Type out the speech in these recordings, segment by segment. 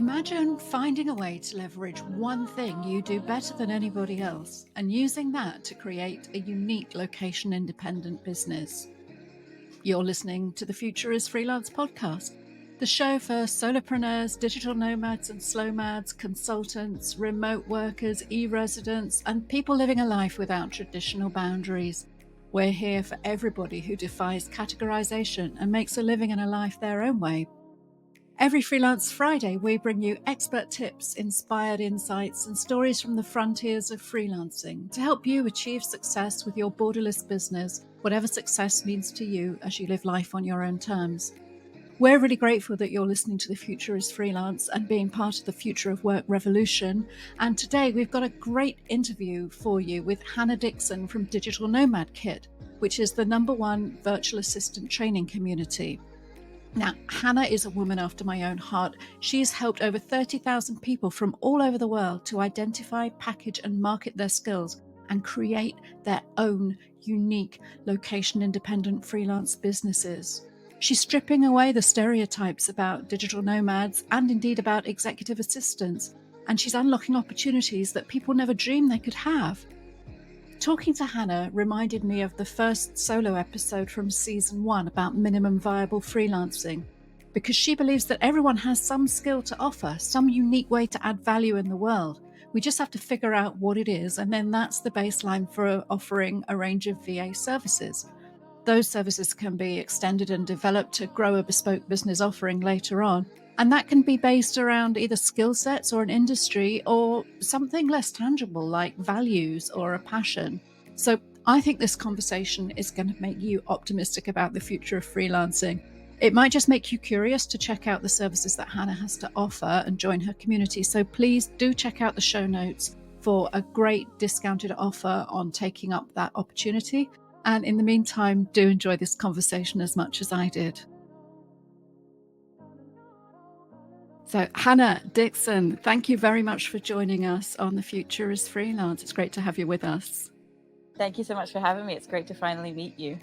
Imagine finding a way to leverage one thing you do better than anybody else and using that to create a unique location independent business. You're listening to the Future is Freelance podcast, the show for solopreneurs, digital nomads and slowmads, consultants, remote workers, e-residents, and people living a life without traditional boundaries. We're here for everybody who defies categorization and makes a living and a life their own way. Every Freelance Friday, we bring you expert tips, inspired insights, and stories from the frontiers of freelancing to help you achieve success with your borderless business, whatever success means to you as you live life on your own terms. We're really grateful that you're listening to The Future is Freelance and being part of the Future of Work revolution. And today we've got a great interview for you with Hannah Dixon from Digital Nomad Kit, which is the #1 virtual assistant training community. Now, Hannah is a woman after my own heart. She's helped over 30,000 people from all over the world to identify, package, and market their skills and create their own unique location-independent freelance businesses. She's stripping away the stereotypes about digital nomads and indeed about executive assistants, and she's unlocking opportunities that people never dreamed they could have. Talking to Hannah reminded me of the first solo episode from season 1 about minimum viable freelancing, because she believes that everyone has some skill to offer, some unique way to add value in the world. We just have to figure out what it is, and then that's the baseline for offering a range of VA services. Those services can be extended and developed to grow a bespoke business offering later on. And that can be based around either skill sets or an industry or something less tangible like values or a passion. So I think this conversation is going to make you optimistic about the future of freelancing. It might just make you curious to check out the services that Hannah has to offer and join her community. So please do check out the show notes for a great discounted offer on taking up that opportunity. And in the meantime, do enjoy this conversation as much as I did. So, Hannah Dixon, thank you very much for joining us on The Future is Freelance. It's great to have you with us. Thank you so much for having me. It's great to finally meet you.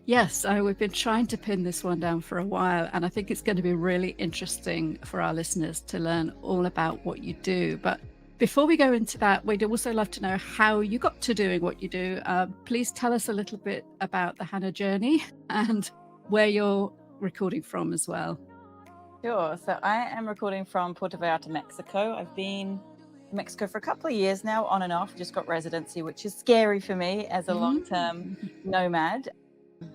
Yes, we've been trying to pin this one down for a while, and I think it's going to be really interesting for our listeners to learn all about what you do. But before we go into that, we'd also love to know how you got to doing what you do. Please tell us a little bit about the Hannah journey and where you're recording from as well. Sure. So I am recording from Puerto Vallarta, Mexico. I've been in Mexico for a couple of years now, on and off. Just got residency, which is scary for me as a long-term nomad,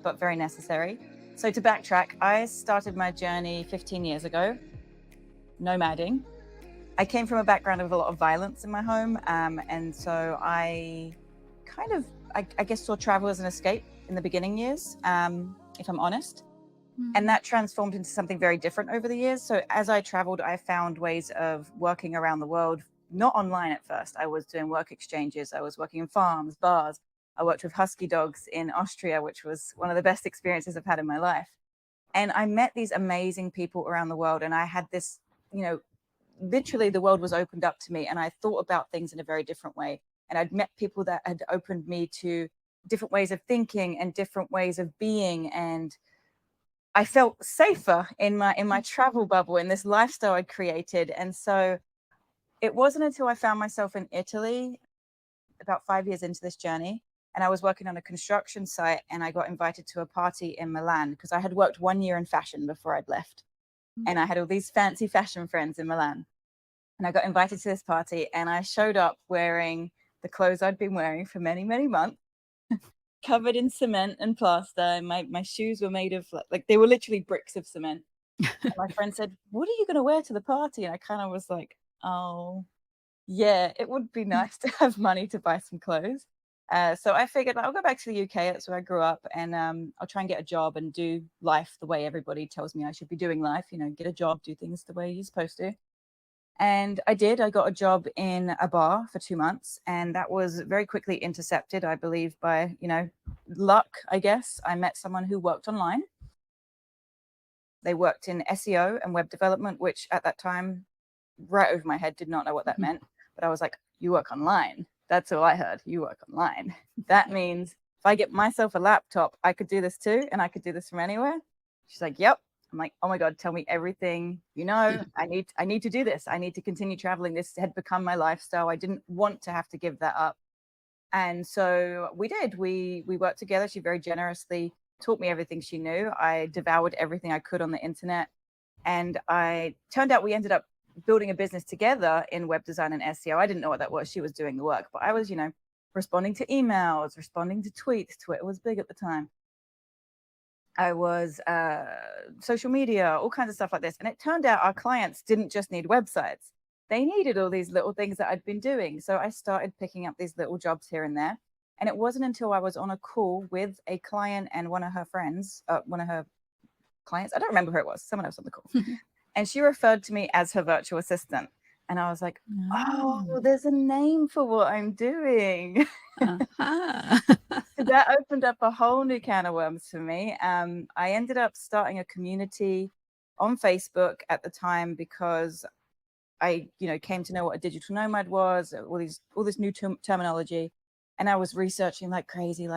but very necessary. So to backtrack, I started my journey 15 years ago, nomading. I came from a background of a lot of violence in my home. And so I kind of, I guess, saw travel as an escape in the beginning years, if I'm honest. And that transformed into something very different over the years. So as I traveled, I found ways of working around the world, not online at first. I was doing work exchanges. I was working in farms, bars. I worked with husky dogs in Austria, which was one of the best experiences I've had in my life. And I met these amazing people around the world. And I had this, literally the world was opened up to me. And I thought about things in a very different way. And I'd met people that had opened me to different ways of thinking and different ways of being. And I felt safer in my travel bubble, in this lifestyle I'd created. And so it wasn't until I found myself in Italy about 5 years into this journey, and I was working on a construction site, and I got invited to a party in Milan because I had worked 1 year in fashion before I'd left. And I had all these fancy fashion friends in Milan. And I got invited to this party, and I showed up wearing the clothes I'd been wearing for many, many months, covered in cement and plaster, and my shoes were made of like they were literally bricks of cement. And my friend said, "What are you going to wear to the party?" And I kind of was like, "Oh, yeah, it would be nice to have money to buy some clothes." So I figured I'll go back to the UK. That's where I grew up, and I'll try and get a job and do life the way everybody tells me I should be doing life. Get a job, do things the way you're supposed to. And I did. I got a job in a bar for 2 months, and that was very quickly intercepted, I believe, by, luck, I guess. I met someone who worked online. They worked in SEO and web development, which at that time, right over my head, did not know what that meant. But I was like, "You work online." That's all I heard. "You work online." That means if I get myself a laptop, I could do this too, and I could do this from anywhere. She's like, "Yep, I'm like, oh my God, tell me everything you know. I need to do this. I need to continue traveling. This had become my lifestyle. I didn't want to have to give that up. And so we did. We worked together. She very generously taught me everything she knew. I devoured everything I could on the internet. And I turned out we ended up building a business together in web design and SEO. I didn't know what that was. She was doing the work, but I was, responding to emails, responding to tweets. Twitter was big at the time. I was social media, all kinds of stuff like this. And it turned out our clients didn't just need websites. They needed all these little things that I'd been doing. So I started picking up these little jobs here and there. And it wasn't until I was on a call with a client and one of her friends, one of her clients, I don't remember who it was, someone else on the call. And she referred to me as her virtual assistant. And I was like, oh, there's a name for what I'm doing. That opened up a whole new can of worms for me. I ended up starting a community on Facebook at the time because I, came to know what a digital nomad was, all this new terminology. And I was researching like crazy,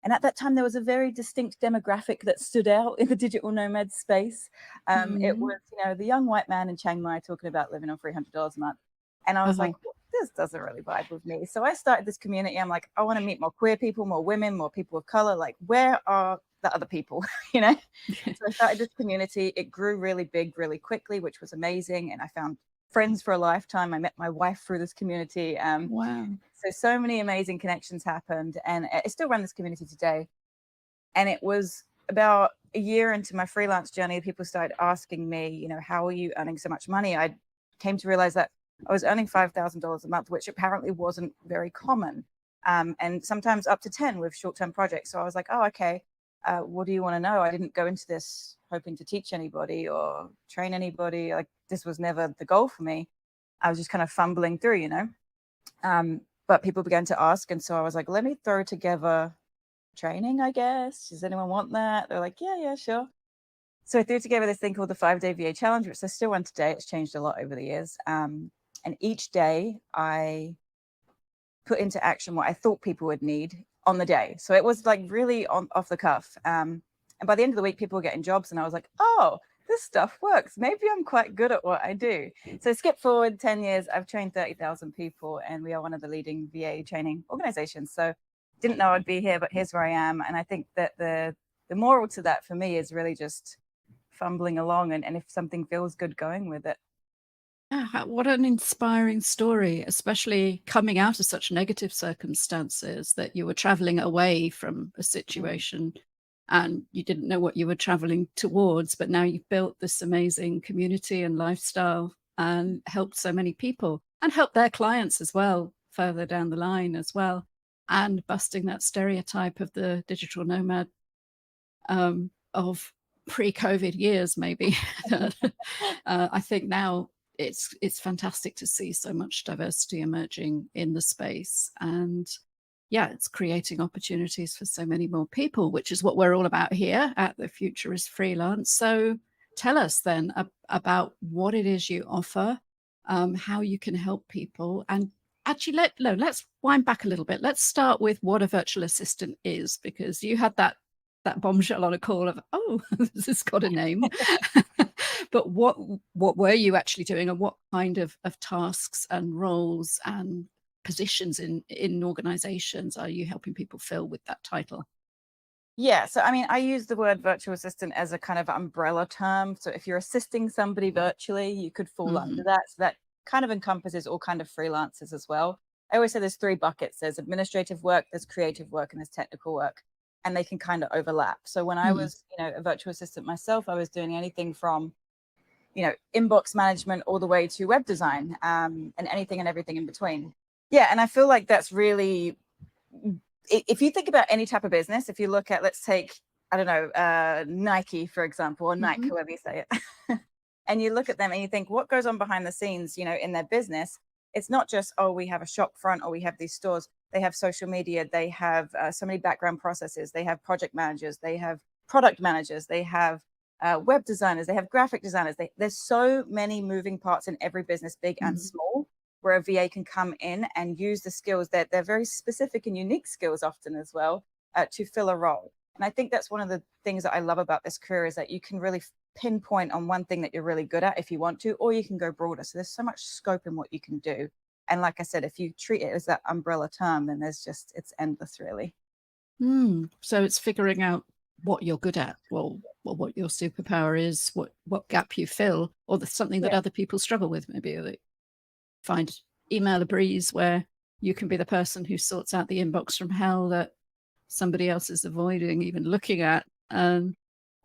and at that time there was a very distinct demographic that stood out in the digital nomad space. It was, the young white man in Chiang Mai talking about living on $300 a month. And I was like, well, this doesn't really vibe with me. So I started this community. I'm like, I want to meet more queer people, more women, more people of color. Like, where are the other people? So I started this community. It grew really big, really quickly, which was amazing. And I found friends for a lifetime. I met my wife through this community. Wow. So many amazing connections happened. And I still run this community today. And it was about a year into my freelance journey, people started asking me, how are you earning so much money? I came to realize that I was earning $5,000 a month, which apparently wasn't very common. And sometimes up to 10 with short-term projects. So I was like, oh, okay. What do you want to know? I didn't go into this hoping to teach anybody or train anybody. Like, this was never the goal for me. I was just kind of fumbling through, but people began to ask. And so I was like, let me throw together training, I guess. Does anyone want that? They're like, yeah, sure. So I threw together this thing called the 5-day VA challenge, which I still run today. It's changed a lot over the years. And each day I put into action what I thought people would need on the day. So it was like really off the cuff. And by the end of the week, people were getting jobs. And I was like, oh, this stuff works. Maybe I'm quite good at what I do. So skip forward 10 years, I've trained 30,000 people, and we are one of the leading VA training organizations. So didn't know I'd be here, but here's where I am. And I think that the moral to that for me is really just fumbling along. And if something feels good, going with it. What an inspiring story, especially coming out of such negative circumstances, that you were traveling away from a situation and you didn't know what you were traveling towards, but now you've built this amazing community and lifestyle and helped so many people and helped their clients as well, further down the line as well, and busting that stereotype of the digital nomad of pre-COVID years, maybe. I think now it's fantastic to see so much diversity emerging in the space, and it's creating opportunities for so many more people, which is what we're all about here at The Future is Freelance. So tell us then about what it is you offer, how you can help people, and actually let's wind back a little bit. Let's start with what a virtual assistant is, because you had that bombshell on a call of, oh, this has got a name. But what were you actually doing, and what kind of tasks and roles and positions in organizations are you helping people fill with that title? Yeah, so I mean, I use the word virtual assistant as a kind of umbrella term. So if you're assisting somebody virtually, you could fall under that. So that kind of encompasses all kind of freelancers as well. I always say there's 3 buckets. There's administrative work, there's creative work, and there's technical work. And they can kind of overlap. So when I was, a virtual assistant myself, I was doing anything from, inbox management all the way to web design, and anything and everything in between. Yeah, and I feel like that's really, if you think about any type of business, if you look at, let's take, I don't know, Nike, for example, or Nike, whoever you say it, and you look at them and you think, what goes on behind the scenes, in their business? It's not just, oh, we have a shop front or we have these stores. They have social media. They have so many background processes. They have project managers. They have product managers. They have web designers. They have graphic designers. There's so many moving parts in every business, big and small, where a VA can come in and use the skills that they're very specific and unique skills often as well, to fill a role. And I think that's one of the things that I love about this career, is that you can really pinpoint on one thing that you're really good at if you want to, or you can go broader. So there's so much scope in what you can do. And like I said, if you treat it as that umbrella term, then it's endless, really. So it's figuring out what you're good at, well, what your superpower is, what gap you fill, or there's something that Yeah. other people struggle with. Maybe they find email a breeze where you can be the person who sorts out the inbox from hell that somebody else is avoiding even looking at. And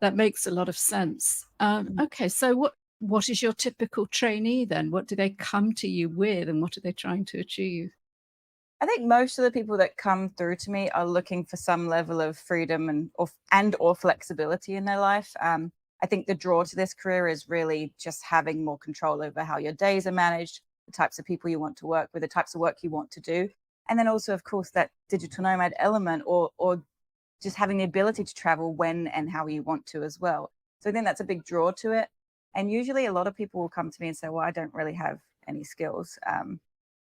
that makes a lot of sense. Okay, so what is your typical trainee then? What do they come to you with, and what are they trying to achieve? I think most of the people that come through to me are looking for some level of freedom and or flexibility in their life. I think the draw to this career is really just having more control over how your days are managed, the types of people you want to work with, the types of work you want to do, and then also, of course, that digital nomad element, or just having the ability to travel when and how you want to as well. So I think that's a big draw to it. And usually, a lot of people will come to me and say, "Well, I don't really have any skills."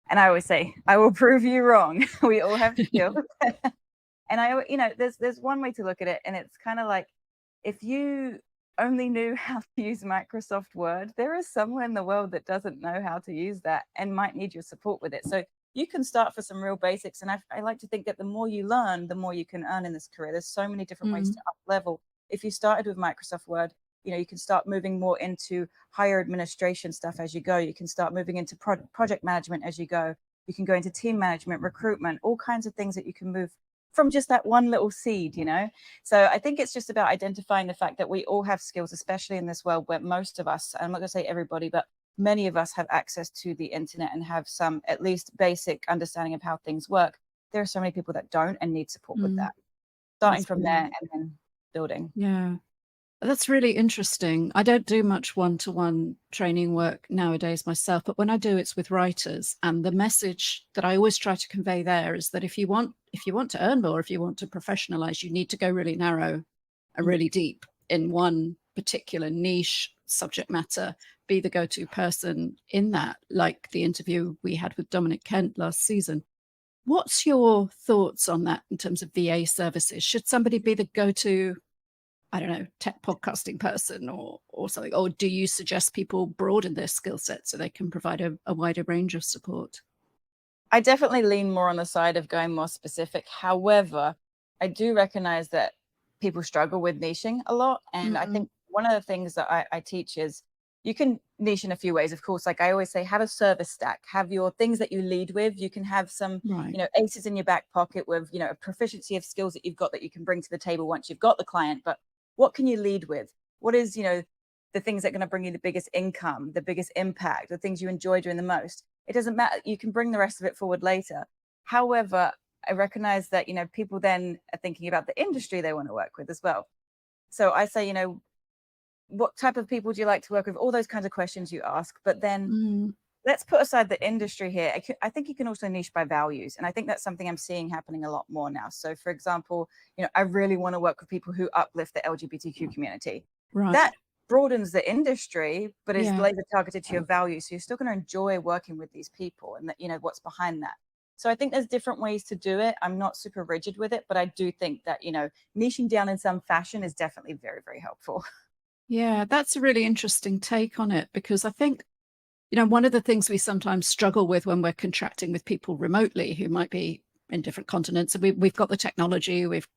And I always say, I will prove you wrong. We all have skills. And there's one way to look at it, and it's kind of like, if you only knew how to use Microsoft Word, there is someone in the world that doesn't know how to use that and might need your support with it. So you can start for some real basics. And I like to think that the more you learn, the more you can earn in this career. There's so many different ways to up level. If you started with Microsoft Word, you can start moving more into higher administration stuff as you go. You can start moving into project management as you go. You can go into team management, recruitment, all kinds of things that you can move from just that one little seed. So I think it's just about identifying the fact that we all have skills, especially in this world where most of us, I'm not going to say everybody, but many of us have access to the internet and have some at least basic understanding of how things work. There are so many people that don't and need support with that. Starting That's from there and then building. Yeah. That's really interesting. I don't do much one-to-one training work nowadays myself, but when I do, it's with writers. And the message that I always try to convey there is that if you want to earn more, if you want to professionalize, you need to go really narrow and really deep in one particular niche subject matter, be the go-to person in that, like the interview we had with Dominic Kent last season. What's your thoughts on that in terms of VA services? Should somebody be the go-to, I don't know, tech podcasting person or something? Or do you suggest people broaden their skill set so they can provide a wider range of support? I definitely lean more on the side of going more specific. However, I do recognize that people struggle with niching a lot. And I think one of the things that I teach is you can niche in a few ways. Of course, like I always say, have a service stack, have your things that you lead with. You can have some, Right. aces in your back pocket with, a proficiency of skills that you've got that you can bring to the table once you've got the client. But what can you lead with? What is, the things that are going to bring you the biggest income, the biggest impact, the things you enjoy doing the most? It doesn't matter. You can bring the rest of it forward later. However, I recognize that, people then are thinking about the industry they want to work with as well. So I say, what type of people do you like to work with? All those kinds of questions you ask. But then let's put aside the industry here. I think you can also niche by values. And I think that's something I'm seeing happening a lot more now. So for example, I really want to work with people who uplift the LGBTQ community. Right. That broadens the industry, but is Yeah. laser targeted to your values. So you're still going to enjoy working with these people and that, what's behind that. So I think there's different ways to do it. I'm not super rigid with it, but I do think that, niching down in some fashion is definitely very, very helpful. Yeah, that's a really interesting take on it, because I think, one of the things we sometimes struggle with when we're contracting with people remotely who might be in different continents, and we've got the technology, we've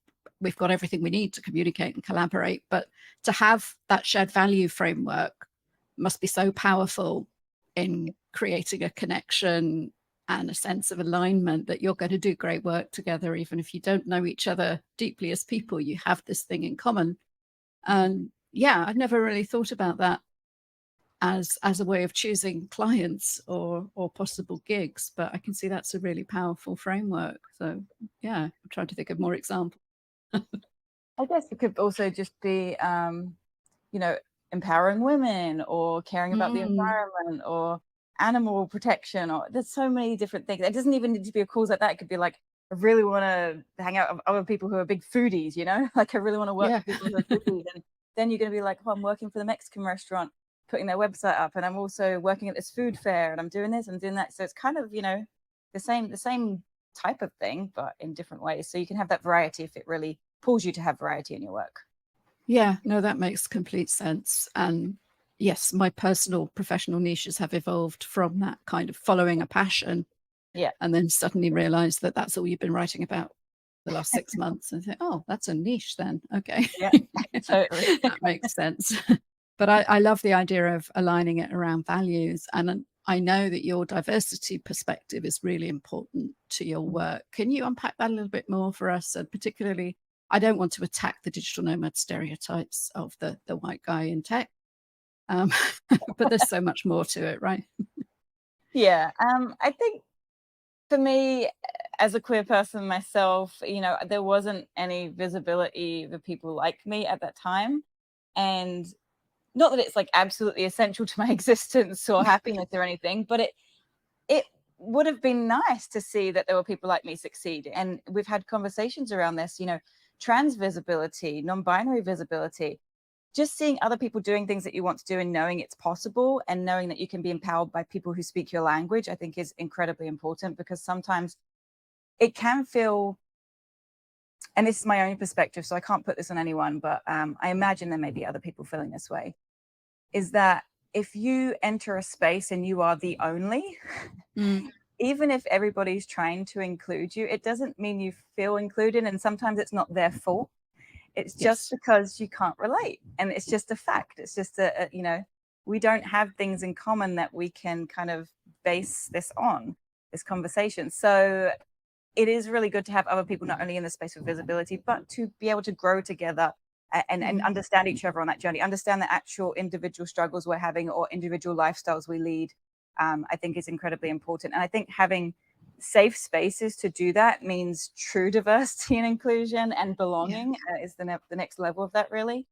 got everything we need to communicate and collaborate, but to have that shared value framework must be so powerful in creating a connection and a sense of alignment that you're going to do great work together, even if you don't know each other deeply as people. You have this thing in common. And yeah, I've never really thought about that as a way of choosing clients or possible gigs, but I can see that's a really powerful framework. So yeah, I'm trying to think of more examples. I guess it could also just be, empowering women or caring about the environment or animal protection, or there's so many different things. It doesn't even need to be a cause like that. It could be like, I really want to hang out with other people who are big foodies, like I really want to work with people who are foodies. And then you're going to be like, oh, I'm working for the Mexican restaurant, putting their website up, and I'm also working at this food fair, and I'm doing this, I'm doing that. So it's kind of, the same type of thing, but in different ways. So you can have that variety if it really pulls you to have variety in your work. Yeah, no, that makes complete sense. And yes, my personal professional niches have evolved from that kind of following a passion Yeah. and then suddenly realize that that's all you've been writing about the last 6 months and think, oh, that's a niche then. Okay. Yeah, totally. That makes sense. But I love the idea of aligning it around values. And I know that your diversity perspective is really important to your work. Can you unpack that a little bit more for us? And particularly, I don't want to attack the digital nomad stereotypes of the white guy in tech, um, but there's so much more to it, right? Yeah, I think for me, as a queer person myself, there wasn't any visibility for people like me at that time. And not that it's like absolutely essential to my existence or happiness or anything, but it would have been nice to see that there were people like me succeed. And we've had conversations around this, trans visibility, non-binary visibility, just seeing other people doing things that you want to do and knowing it's possible and knowing that you can be empowered by people who speak your language, I think is incredibly important, because sometimes it can feel, and this is my own perspective, so I can't put this on anyone, but I imagine there may be other people feeling this way, is that if you enter a space and you are the only, Mm, even if everybody's trying to include you, it doesn't mean you feel included. And sometimes it's not their fault. It's just yes. because you can't relate. And it's just a fact. It's just we don't have things in common that we can kind of base this on, this conversation. So it is really good to have other people not only in the space of visibility, but to be able to grow together and Mhm. understand each other on that journey, understand the actual individual struggles we're having or individual lifestyles we lead. I think is incredibly important. And I think having safe spaces to do that means true diversity and inclusion and Yeah. belonging is the next level of that, really.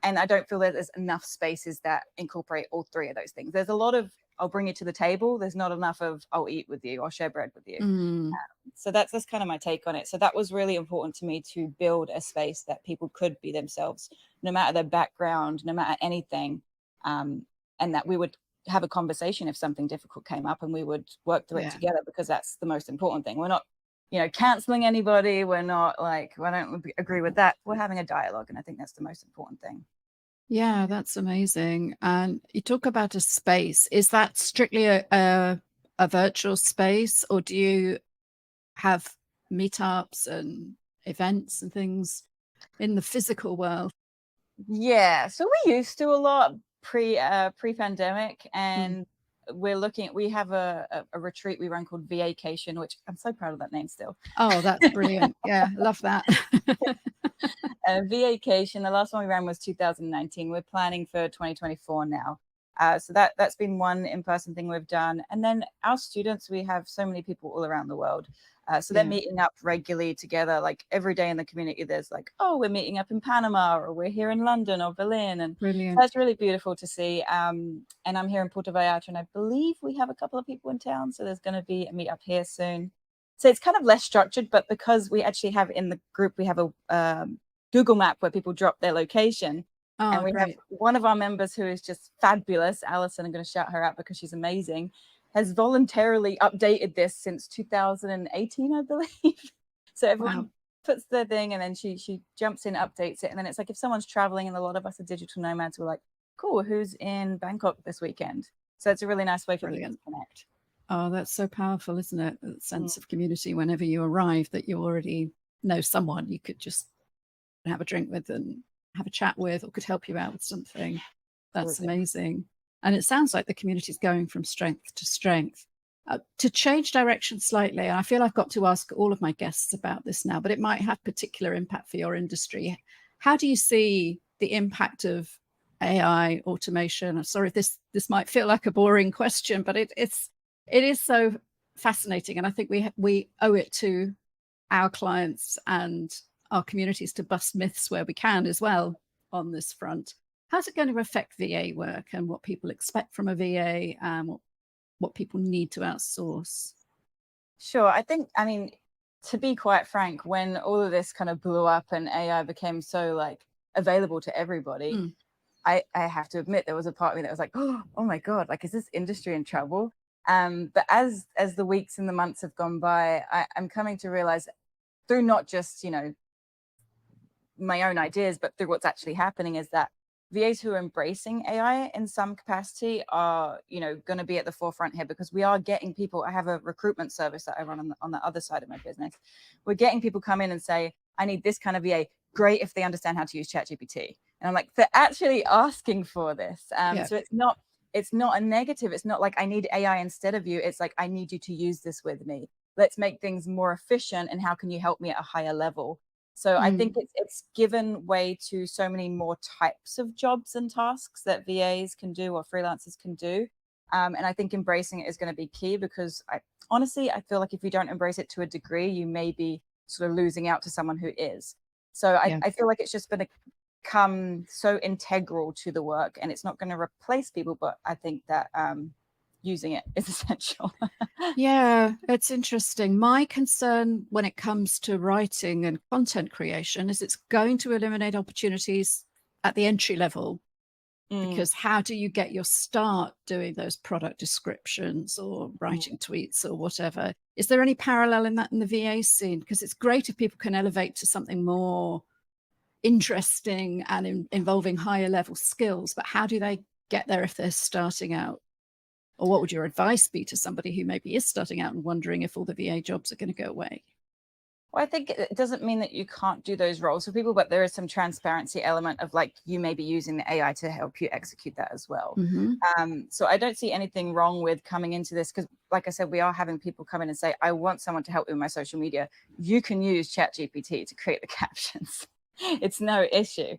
And I don't feel that there's enough spaces that incorporate all three of those things. There's a lot of I'll bring you to the table. There's not enough of I'll eat with you, I'll share bread with you. Mm, So that's kind of my take on it. So that was really important to me, to build a space that people could be themselves, no matter their background, no matter anything, and that we would have a conversation if something difficult came up, and we would work through it yeah. together, because that's the most important thing. We're not, canceling anybody. We're not like, I don't agree with that. We're having a dialogue, and I think that's the most important thing. Yeah, that's amazing. And you talk about a space. Is that strictly a virtual space, or do you have meetups and events and things in the physical world? Yeah, so we used to a lot pre-pandemic, Mm. and we have a retreat we run called Vacation, which I'm so proud of that name still. Oh, that's brilliant. Yeah, love that. Vacation, the last one we ran was 2019. We're planning for 2024 now. So that's been one in-person thing we've done. And then our students, we have so many people all around the world. So they're Yeah, meeting up regularly together, like every day in the community. There's like, oh, we're meeting up in Panama, or we're here in London or Berlin. And so brilliant. that's really beautiful to see. And I'm here in Puerto Vallarta, and I believe we have a couple of people in town. So there's going to be a meetup here soon. So it's kind of less structured, but because we actually have in the group, we have a Google Map where people drop their location. And Oh, we have great. one of our members who is just fabulous, Alison, I'm going to shout her out because she's amazing, has voluntarily updated this since 2018, I believe. So Wow, everyone puts their thing, and then she jumps in, updates it. And then it's like, if someone's traveling, and a lot of us are digital nomads, we're like, cool, who's in Bangkok this weekend? So it's a really nice way for people to brilliant. connect. Oh, that's so powerful, isn't it? That Mm, sense of community whenever you arrive, that you already know someone you could just have a drink with and have a chat with, or could help you out with something. That's absolutely. amazing. And it sounds like the community is going from strength to strength. To change direction slightly, and I feel I've got to ask all of my guests about this now, but it might have particular impact for your industry. How do you see the impact of AI automation? I'm sorry if this might feel like a boring question, but it is so fascinating, and I think we owe it to our clients and our communities to bust myths where we can as well on this front. How's it going to affect VA work and what people expect from a VA and what people need to outsource? Sure. I mean, to be quite frank, when all of this kind of blew up and AI became so like available to everybody, Mm, I have to admit there was a part of me that was like, oh my God, like, is this industry in trouble? But as the weeks and the months have gone by, I'm coming to realize, through not just, my own ideas, but through what's actually happening, is that VAs who are embracing AI in some capacity are, going to be at the forefront here, because we are getting people. I have a recruitment service that I run on the other side of my business. We're getting people come in and say, I need this kind of VA. Great if they understand how to use ChatGPT. And I'm like, they're actually asking for this. So it's not a negative. It's not like I need AI instead of you. It's like, I need you to use this with me. Let's make things more efficient. And how can you help me at a higher level? So I think it's given way to so many more types of jobs and tasks that VAs can do or freelancers can do. And I think embracing it is going to be key, because honestly, I feel like if you don't embrace it to a degree, you may be sort of losing out to someone who is. So Yeah. I feel like it's just going to come so integral to the work, and it's not going to replace people, but I think that using it is essential. Yeah, it's interesting. My concern when it comes to writing and content creation is it's going to eliminate opportunities at the entry level, because how do you get your start doing those product descriptions or writing tweets or whatever? Is there any parallel in that in the VA scene? Because it's great if people can elevate to something more interesting and involving higher level skills, but how do they get there if they're starting out? Or what would your advice be to somebody who maybe is starting out and wondering if all the VA jobs are going to go away? Well, I think it doesn't mean that you can't do those roles for people, but there is some transparency element of, like, you may be using the AI to help you execute that as well. So I don't see anything wrong with coming into this, because, like I said, we are having people come in and say, I want someone to help me with my social media. You can use ChatGPT to create the captions. It's no issue.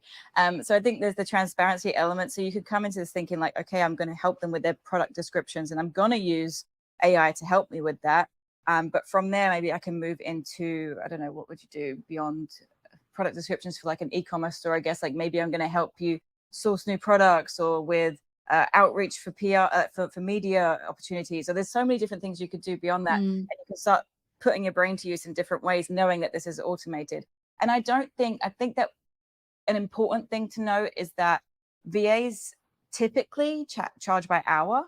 So I think there's the transparency element. So you could come into this thinking like, okay, I'm going to help them with their product descriptions, and I'm going to use AI to help me with that. But from there, maybe I can move into, I don't know, what would you do beyond product descriptions for like an e-commerce store? I guess like maybe I'm going to help you source new products, or with outreach for PR, for media opportunities. So there's so many different things you could do beyond that. And you can start putting your brain to use in different ways, knowing that this is automated. And I think that an important thing to note is that VAs typically charge by hour,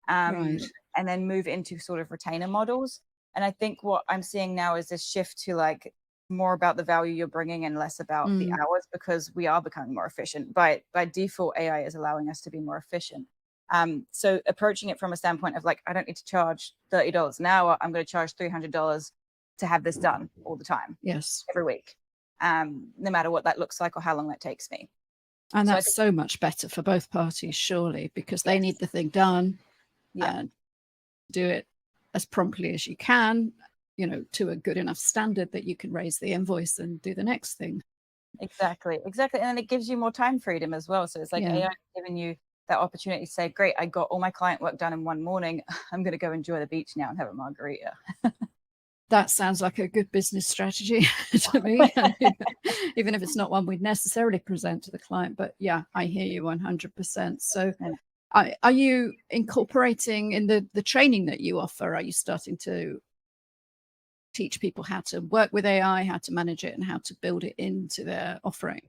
Right. and then move into sort of retainer models. And I think what I'm seeing now is this shift to like more about the value you're bringing and less about the hours, because we are becoming more efficient. By default, AI is allowing us to be more efficient. So approaching it from a standpoint of like, I don't need to charge $30 an hour. I'm going to charge $300 to have this done all the time, Yes. every week, no matter what that looks like or how long that takes me. And that's so much better for both parties, surely, because they need the thing done and do it as promptly as you can, to a good enough standard that you can raise the invoice and do the next thing. Exactly. And then it gives you more time freedom as well. So it's like AI giving you that opportunity to say, great, I got all my client work done in one morning. I'm going to go enjoy the beach now and have a margarita. That sounds like a good business strategy to me, even if it's not one we'd necessarily present to the client. But yeah, I hear you 100%. So are you incorporating in the training that you offer? Are you starting to teach people how to work with AI, how to manage it, and how to build it into their offering?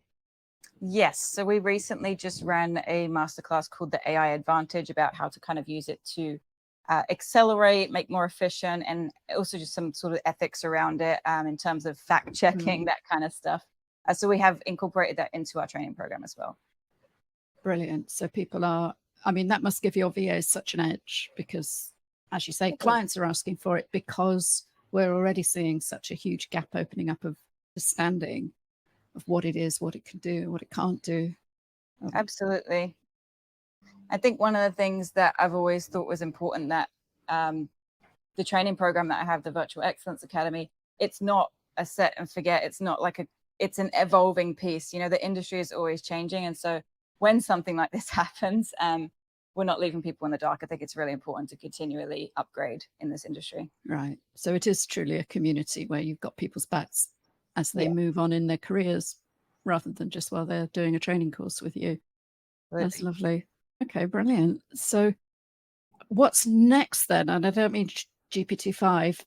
Yes. So we recently just ran a masterclass called the AI Advantage, about how to kind of use it to accelerate, make more efficient, and also just some sort of ethics around it, in terms of fact checking, that kind of stuff. So we have incorporated that into our training program as well. Brilliant. So that must give your VAs such an edge, because, as you say, clients are asking for it, because we're already seeing such a huge gap opening up of understanding of what it is, what it can do, what it can't do. Absolutely. I think one of the things that I've always thought was important, that the training program that I have, the Virtual Excellence Academy, it's not a set and forget. It's not like it's an evolving piece. The industry is always changing. And so when something like this happens, we're not leaving people in the dark. I think it's really important to continually upgrade in this industry. Right. So it is truly a community where you've got people's backs as they move on in their careers, rather than just while they're doing a training course with you. That's lovely. Okay, brilliant. So what's next then? And I don't mean GPT-5.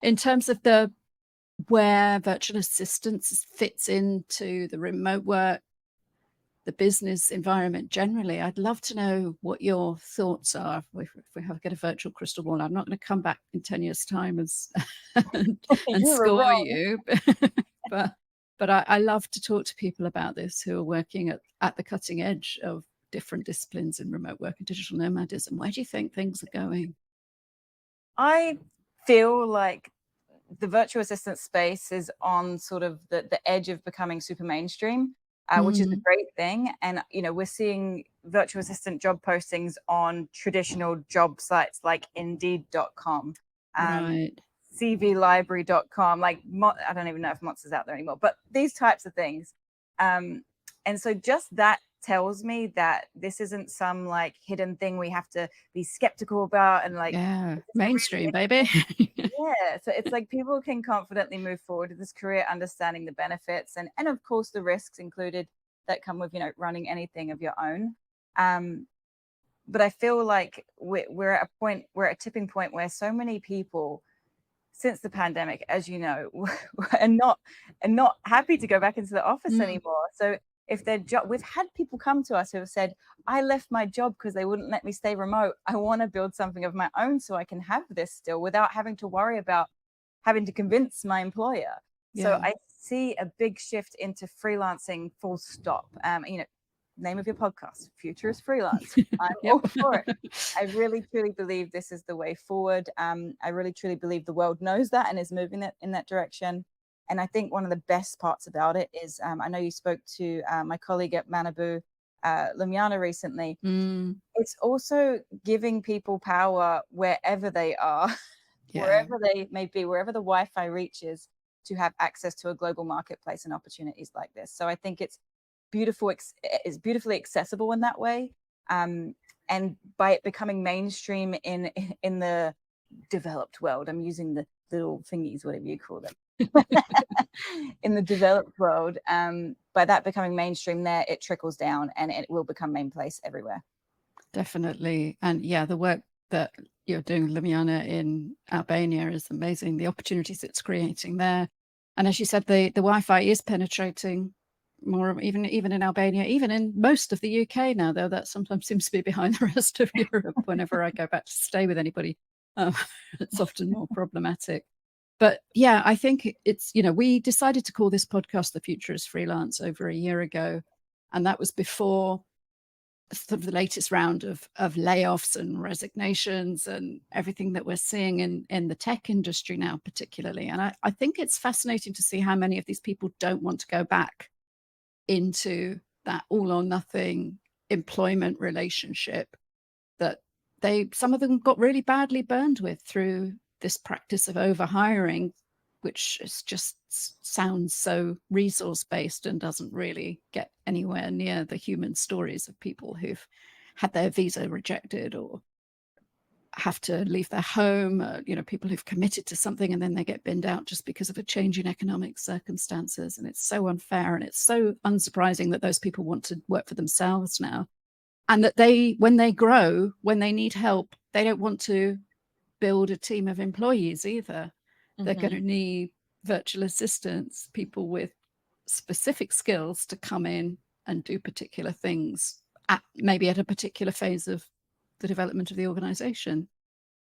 In terms of where virtual assistants fits into the remote work, the business environment generally, I'd love to know what your thoughts are. If we have get a virtual crystal ball, I'm not going to come back in 10 years' time and score you. But But I love to talk to people about this who are working at the cutting edge of different disciplines in remote work and digital nomadism. Where do you think things are going? I feel like the virtual assistant space is on sort of the edge of becoming super mainstream, which is a great thing. And, you know, we're seeing virtual assistant job postings on traditional job sites like Indeed.com, Right. CVlibrary.com, like I don't even know if Monster's out there anymore, but these types of things. And so just that tells me that this isn't some like hidden thing we have to be skeptical about and like, Yeah, is this mainstream, really baby. yeah, so it's like people can confidently move forward with this career, understanding the benefits and of course the risks included that come with, you know, running anything of your own. But I feel like we're at we're at a tipping point where so many people since the pandemic, as you know, are not happy to go back into the office anymore. So if their job, we've had people come to us who have said, I left my job because they wouldn't let me stay remote. I want to build something of my own so I can have this still without having to worry about having to convince my employer. So Yeah. I see a big shift into freelancing, full stop. You know, name of your podcast, Future is Freelance. I'm Yep. all for it. I really truly believe this is the way forward. I really truly believe the world knows that and is moving in that direction. And I think one of the best parts about it is I know you spoke to my colleague at Manabu, Lumiana, recently. It's also giving people power wherever they are, Yeah. wherever they may be, wherever the Wi-Fi reaches, to have access to a global marketplace and opportunities like this. So I think it's beautiful, it's beautifully accessible in that way. And by it becoming mainstream in the developed world, I'm using the little thingies, whatever you call them, in the developed world, by that becoming mainstream there, it trickles down and it will become main place everywhere. Definitely. And yeah, the work that you're doing, Lumiana, in Albania is amazing. The opportunities it's creating there. And as you said, the Wi-Fi is penetrating more, even in Albania, even in most of the UK now, though that sometimes seems to be behind the rest of Europe. Whenever I go back to stay with anybody, it's often more problematic. But yeah, I think it's, you know, we decided to call this podcast The Future is Freelance over a year ago. And that was before sort of the latest round of layoffs and resignations and everything that we're seeing in the tech industry now, particularly. And I think it's fascinating to see how many of these people don't want to go back into that all or nothing employment relationship that some of them got really badly burned with through this practice of overhiring, which is just sounds so resource based and doesn't really get anywhere near the human stories of people who've had their visa rejected or have to leave their home, you know, people who've committed to something and then they get binned out just because of a change in economic circumstances. And it's so unfair, and it's so unsurprising that those people want to work for themselves now, and that when they grow, when they need help, they don't want to build a team of employees either. They're going to need virtual assistants, people with specific skills to come in and do particular things maybe at a particular phase of the development of the organization.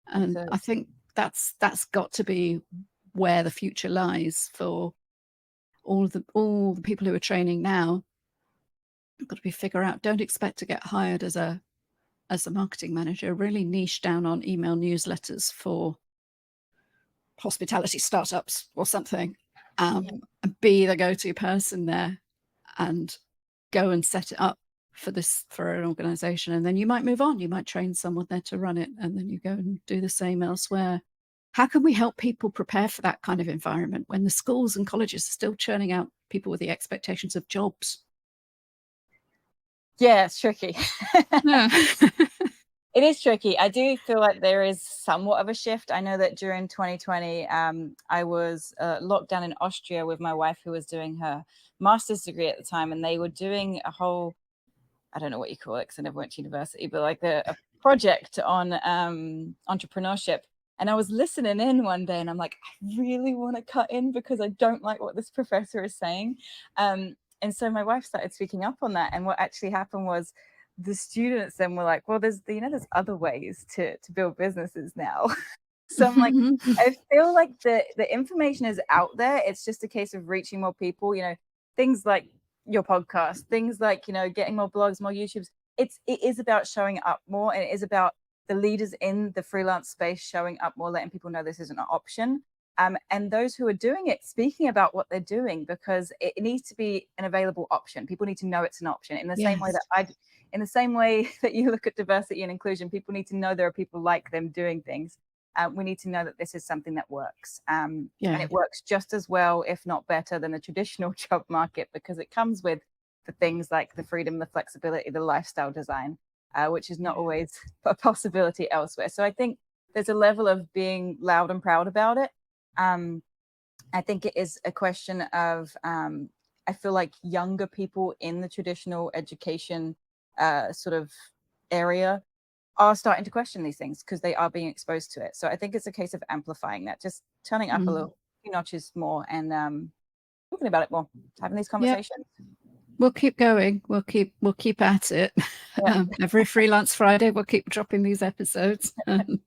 And I think that's got to be where the future lies for all the people who are training now. Got to be figure out, don't expect to get hired as a marketing manager, really niche down on email newsletters for hospitality startups or something, and be the go-to person there and go and set it up for an organization. And then you might move on, you might train someone there to run it, and then you go and do the same elsewhere. How can we help people prepare for that kind of environment when the schools and colleges are still churning out people with the expectations of jobs? Yeah, it's tricky. Yeah. It is tricky. I do feel like there is somewhat of a shift. I know that during 2020, I was locked down in Austria with my wife, who was doing her master's degree at the time, and they were doing a whole, I don't know what you call it because I never went to university, but like a project on entrepreneurship. And I was listening in one day and I'm like, I really want to cut in because I don't like what this professor is saying. And so my wife started speaking up on that. And what actually happened was the students then were like, well, there's other ways to build businesses now. So I'm like, I feel like the information is out there. It's just a case of reaching more people, things like your podcast, things like, getting more blogs, more YouTubes. It is about showing up more, and it is about the leaders in the freelance space showing up more, letting people know this isn't an option. And those who are doing it, speaking about what they're doing, because it needs to be an available option. People need to know it's an option. In the same way in the same way that you look at diversity and inclusion, people need to know there are people like them doing things. We need to know that this is something that works. And it works just as well, if not better, than the traditional job market, because it comes with the things like the freedom, the flexibility, the lifestyle design, which is not always a possibility elsewhere. So I think there's a level of being loud and proud about it. I think it is a question of, I feel like younger people in the traditional education sort of area are starting to question these things because they are being exposed to it. So I think it's a case of amplifying that, just turning up a few notches more, and talking about it more, having these conversations. We'll keep going. We'll keep at it. Every Freelance Friday, we'll keep dropping these episodes and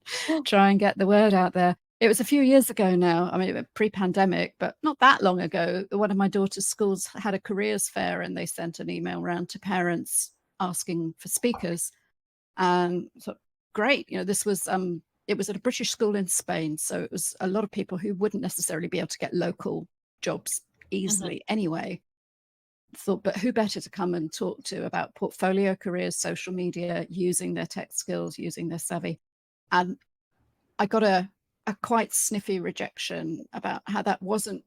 try and get the word out there. It was a few years ago now. I mean, pre-pandemic, but not that long ago. One of my daughter's schools had a careers fair, and they sent an email around to parents asking for speakers. And so, great, this was it was at a British school in Spain, so it was a lot of people who wouldn't necessarily be able to get local jobs easily anyway. Thought, but who better to come and talk to about portfolio careers, social media, using their tech skills, using their savvy. And I got a quite sniffy rejection about how that wasn't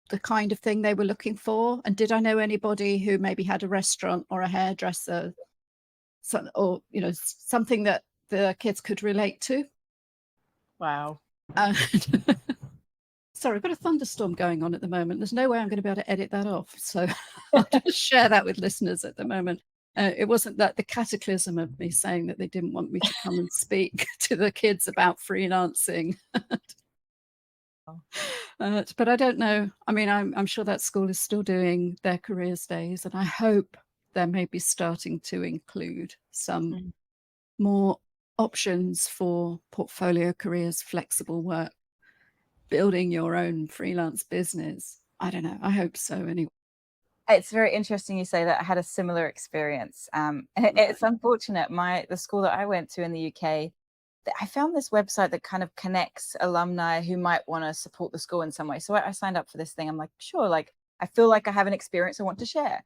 the kind of thing they were looking for. And did I know anybody who maybe had a restaurant or a hairdresser, or something that the kids could relate to? Wow. Sorry, I've got a thunderstorm going on at the moment. There's no way I'm going to be able to edit that off. So I'll just share that with listeners at the moment. It wasn't that the cataclysm of me saying that they didn't want me to come and speak to the kids about freelancing. But I don't know. I mean, I'm sure that school is still doing their careers days, and I hope they're maybe starting to include some more options for portfolio careers, flexible work, building your own freelance business. I don't know. I hope so anyway. It's very interesting you say that. I had a similar experience. It's unfortunate. The school that I went to in the UK, I found this website that kind of connects alumni who might want to support the school in some way. So I signed up for this thing. I'm like, sure, like I feel like I have an experience I want to share.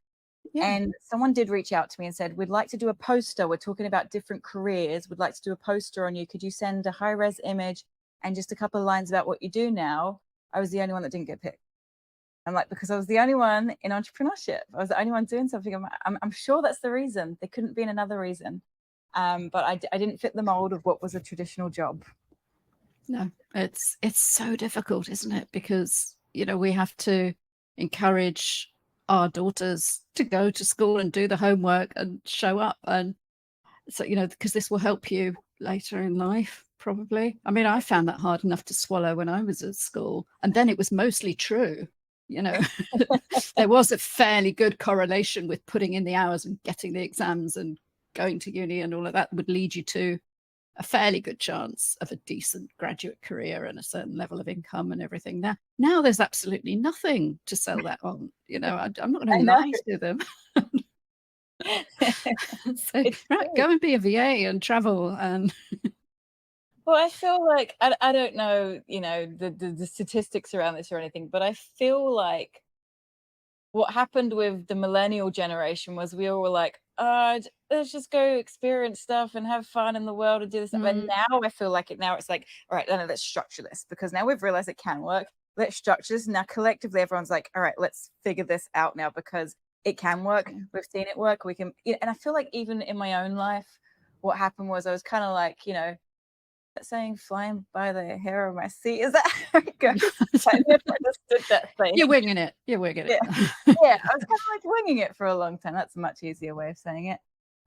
And someone did reach out to me and said, we'd like to do a poster. We're talking about different careers. We'd like to do a poster on you. Could you send a high-res image and just a couple of lines about what you do now? I was the only one that didn't get picked. I'm like, because I was the only one in entrepreneurship. I was the only one doing something. I'm sure that's the reason. There couldn't be another reason. But I didn't fit the mold of what was a traditional job. No, it's so difficult, isn't it? Because, we have to encourage our daughters to go to school and do the homework and show up. And so, because this will help you later in life, probably. I mean, I found that hard enough to swallow when I was at school. And then it was mostly true. There was a fairly good correlation with putting in the hours and getting the exams and going to uni, and all of that would lead you to a fairly good chance of a decent graduate career and a certain level of income and everything. Now there's absolutely nothing to sell that on. I'm not going to lie to them. So, right, go and be a VA and travel. And well, I feel like I don't know, the statistics around this or anything, but I feel like what happened with the millennial generation was we all were like, let's just go experience stuff and have fun in the world and do this. But now I feel like it's like, all right, let's structure this, because now we've realized it can work. Let's structure this. Now collectively, everyone's like, all right, let's figure this out now, because it can work. We've seen it work. We can, and I feel like even in my own life, what happened was I was kind of like, that saying flying by the hair of my seat, is that how it goes? I never understood that thing. You're winging it. I was kind of like winging it for a long time. That's a much easier way of saying it.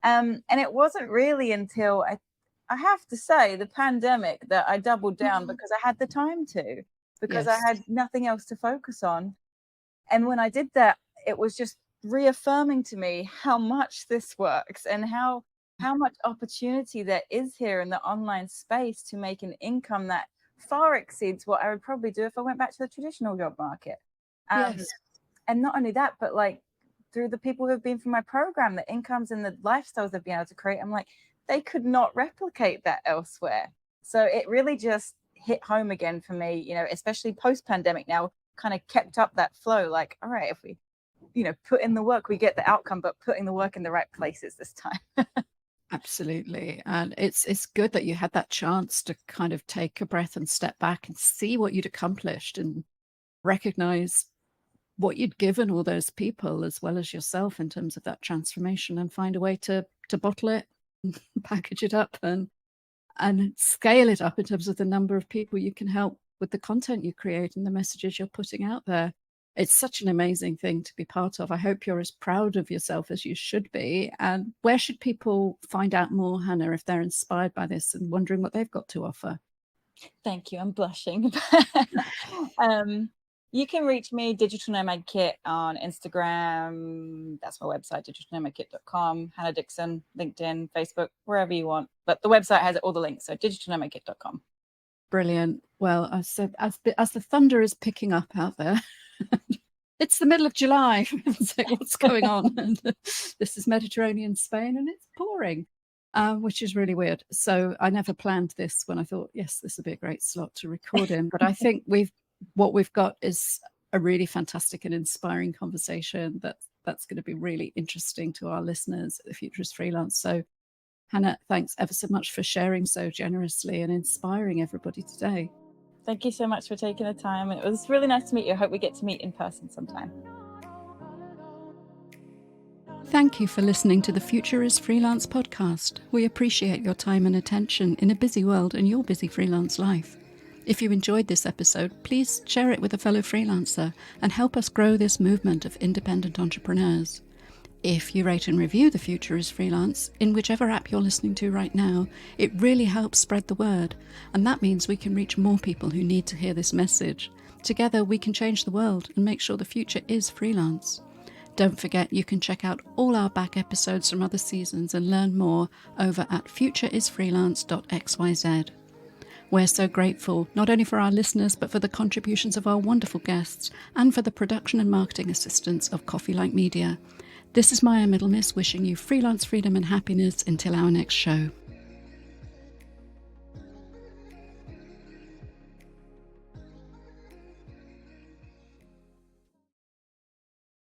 And it wasn't really until I have to say, the pandemic, that I doubled down, because I had the time to, because I had nothing else to focus on. And when I did that, it was just reaffirming to me how much this works, and how much opportunity there is here in the online space to make an income that far exceeds what I would probably do if I went back to the traditional job market. Yes. And not only that, but like through the people who have been through my program, the incomes and the lifestyles they've been able to create, I'm like, they could not replicate that elsewhere. So it really just hit home again for me, you know, especially post pandemic now, kind of kept up that flow. Like, all right, if we, you know, put in the work, we get the outcome, but putting the work in the right places this time. Absolutely. And it's good that you had that chance to kind of take a breath and step back and see what you'd accomplished and recognize what you'd given all those people as well as yourself in terms of that transformation, and find a way to bottle it, package it up, and scale it up in terms of the number of people you can help with the content you create and the messages you're putting out there. It's such an amazing thing to be part of. I hope you're as proud of yourself as you should be. And where should people find out more, Hannah, if they're inspired by this and wondering what they've got to offer? Thank you. I'm blushing. You can reach me, Digital Nomad Kit, on Instagram. That's my website, digitalnomadkit.com. Hannah Dixon, LinkedIn, Facebook, wherever you want. But the website has all the links, so digitalnomadkit.com. Brilliant. Well, I said, as the thunder is picking up out there, it's the middle of July. So what's going on? And this is Mediterranean Spain, and it's pouring, which is really weird. So I never planned this when I thought, yes, this would be a great slot to record in. But I think what we've got is a really fantastic and inspiring conversation that's going to be really interesting to our listeners at The Future is Freelance. So Hannah, thanks ever so much for sharing so generously and inspiring everybody today. Thank you so much for taking the time. It was really nice to meet you. I hope we get to meet in person sometime. Thank you for listening to the Future is Freelance podcast. We appreciate your time and attention in a busy world and your busy freelance life. If you enjoyed this episode, please share it with a fellow freelancer and help us grow this movement of independent entrepreneurs. If you rate and review The Future is Freelance in whichever app you're listening to right now, it really helps spread the word, and that means we can reach more people who need to hear this message. Together we can change the world and make sure the future is freelance. Don't forget you can check out all our back episodes from other seasons and learn more over at futureisfreelance.xyz. We're so grateful, not only for our listeners, but for the contributions of our wonderful guests and for the production and marketing assistance of Coffee Like Media. This is Maya Middlemiss wishing you freelance freedom and happiness until our next show.